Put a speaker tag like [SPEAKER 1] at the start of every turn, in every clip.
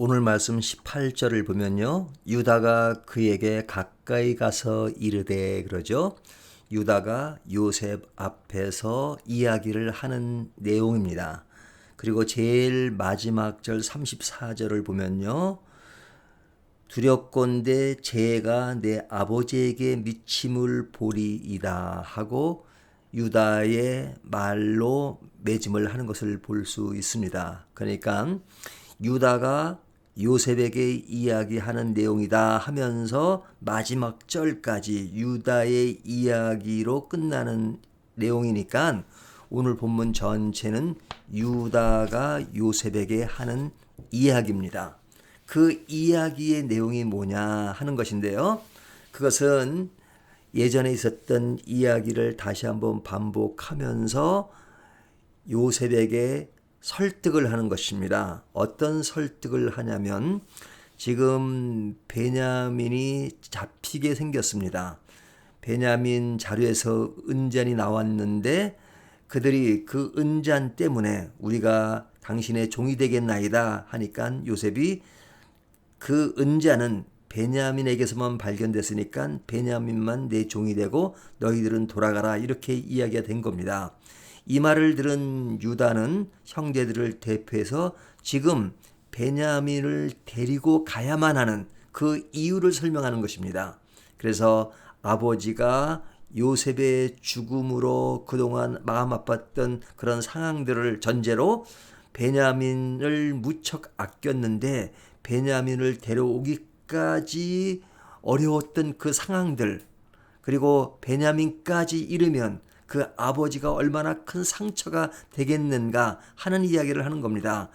[SPEAKER 1] 오늘 말씀 18절을 보면요. 유다가 그에게 가까이 가서 이르되 그러죠. 유다가 요셉 앞에서 이야기를 하는 내용입니다. 그리고 제일 마지막 절 34절을 보면요. 두렵건대 재가 내 아버지에게 미침을 보리이다 하고 유다의 말로 매짐을 하는 것을 볼 수 있습니다. 그러니까 유다가 요셉에게 이야기하는 내용이다 하면서 마지막 절까지 유다의 이야기로 끝나는 내용이니까 오늘 본문 전체는 유다가 요셉에게 하는 이야기입니다. 그 이야기의 내용이 뭐냐 하는 것인데요. 그것은 예전에 있었던 이야기를 다시 한번 반복하면서 요셉에게 설득을 하는 것입니다. 어떤 설득을 하냐면 지금 베냐민이 잡히게 생겼습니다. 베냐민 자루에서 은잔이 나왔는데 그들이 그 은잔 때문에 우리가 당신의 종이 되겠나이다 하니까 요셉이 그 은잔은 베냐민에게서만 발견됐으니까 베냐민만 내 종이 되고 너희들은 돌아가라 이렇게 이야기가 된 겁니다. 이 말을 들은 유다는 형제들을 대표해서 지금 베냐민을 데리고 가야만 하는 그 이유를 설명하는 것입니다. 그래서 아버지가 요셉의 죽음으로 그동안 마음 아팠던 그런 상황들을 전제로 베냐민을 무척 아꼈는데 베냐민을 데려오기까지 어려웠던 그 상황들, 그리고 베냐민까지 이르면 그 아버지가 얼마나 큰 상처가 되겠는가 하는 이야기를 하는 겁니다.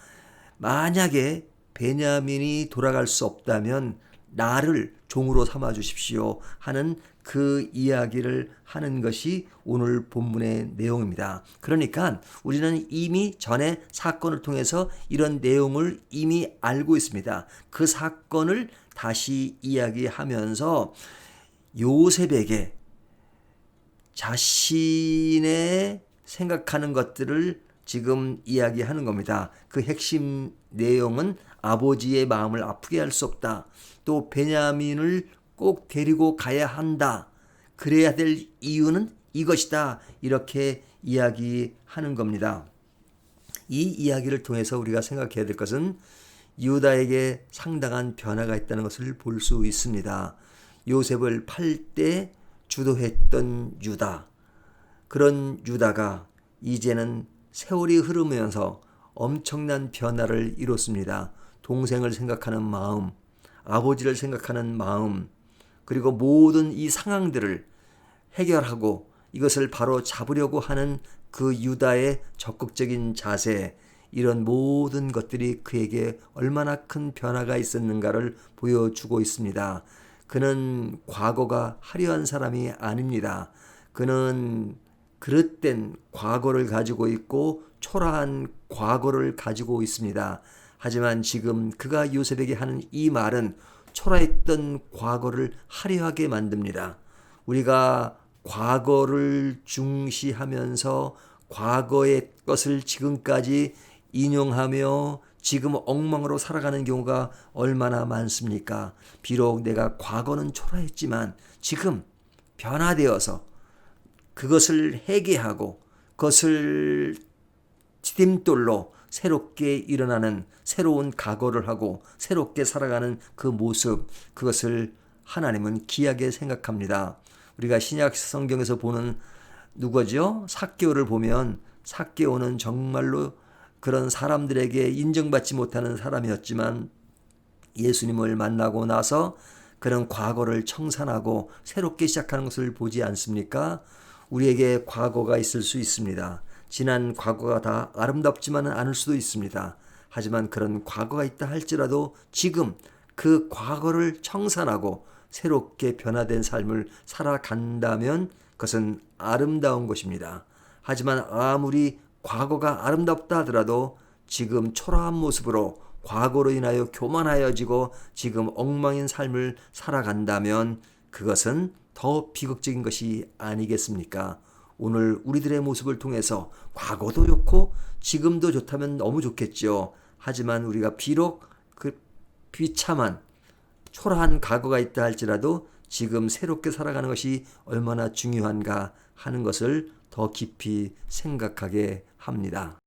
[SPEAKER 1] 만약에 베냐민이 돌아갈 수 없다면 나를 종으로 삼아 주십시오 하는 그 이야기를 하는 것이 오늘 본문의 내용입니다. 그러니까 우리는 이미 전에 사건을 통해서 이런 내용을 이미 알고 있습니다. 그 사건을 다시 이야기하면서 요셉에게 자신의 생각하는 것들을 지금 이야기하는 겁니다. 그 핵심 내용은 아버지의 마음을 아프게 할 수 없다. 또 베냐민을 꼭 데리고 가야 한다. 그래야 될 이유는 이것이다. 이렇게 이야기하는 겁니다. 이 이야기를 통해서 우리가 생각해야 될 것은 유다에게 상당한 변화가 있다는 것을 볼 수 있습니다. 요셉을 팔 때 주도했던 유다, 그런 유다가 이제는 세월이 흐르면서 엄청난 변화를 이뤘습니다. 동생을 생각하는 마음, 아버지를 생각하는 마음, 그리고 모든 이 상황들을 해결하고 이것을 바로 잡으려고 하는 그 유다의 적극적인 자세, 이런 모든 것들이 그에게 얼마나 큰 변화가 있었는가를 보여주고 있습니다. 그는 과거가 화려한 사람이 아닙니다. 그는 그릇된 과거를 가지고 있고 초라한 과거를 가지고 있습니다. 하지만 지금 그가 요셉에게 하는 이 말은 초라했던 과거를 화려하게 만듭니다. 우리가 과거를 중시하면서 과거의 것을 지금까지 인용하며 지금 엉망으로 살아가는 경우가 얼마나 많습니까? 비록 내가 과거는 초라했지만 지금 변화되어서 그것을 회개하고 그것을 디딤돌로 새롭게 일어나는 새로운 각오를 하고 새롭게 살아가는 그 모습, 그것을 하나님은 귀하게 생각합니다. 우리가 신약 성경에서 보는 누구죠? 삭개오를 보면 삭개오는 정말로 그런 사람들에게 인정받지 못하는 사람이었지만 예수님을 만나고 나서 그런 과거를 청산하고 새롭게 시작하는 것을 보지 않습니까? 우리에게 과거가 있을 수 있습니다. 지난 과거가 다 아름답지만은 않을 수도 있습니다. 하지만 그런 과거가 있다 할지라도 지금 그 과거를 청산하고 새롭게 변화된 삶을 살아간다면 그것은 아름다운 것입니다. 하지만 아무리 과거가 아름답다 하더라도 지금 초라한 모습으로 과거로 인하여 교만하여지고 지금 엉망인 삶을 살아간다면 그것은 더 비극적인 것이 아니겠습니까? 오늘 우리들의 모습을 통해서 과거도 좋고 지금도 좋다면 너무 좋겠죠. 하지만 우리가 비록 그 비참한 초라한 과거가 있다 할지라도 지금 새롭게 살아가는 것이 얼마나 중요한가 하는 것을 더 깊이 생각하게 합니다.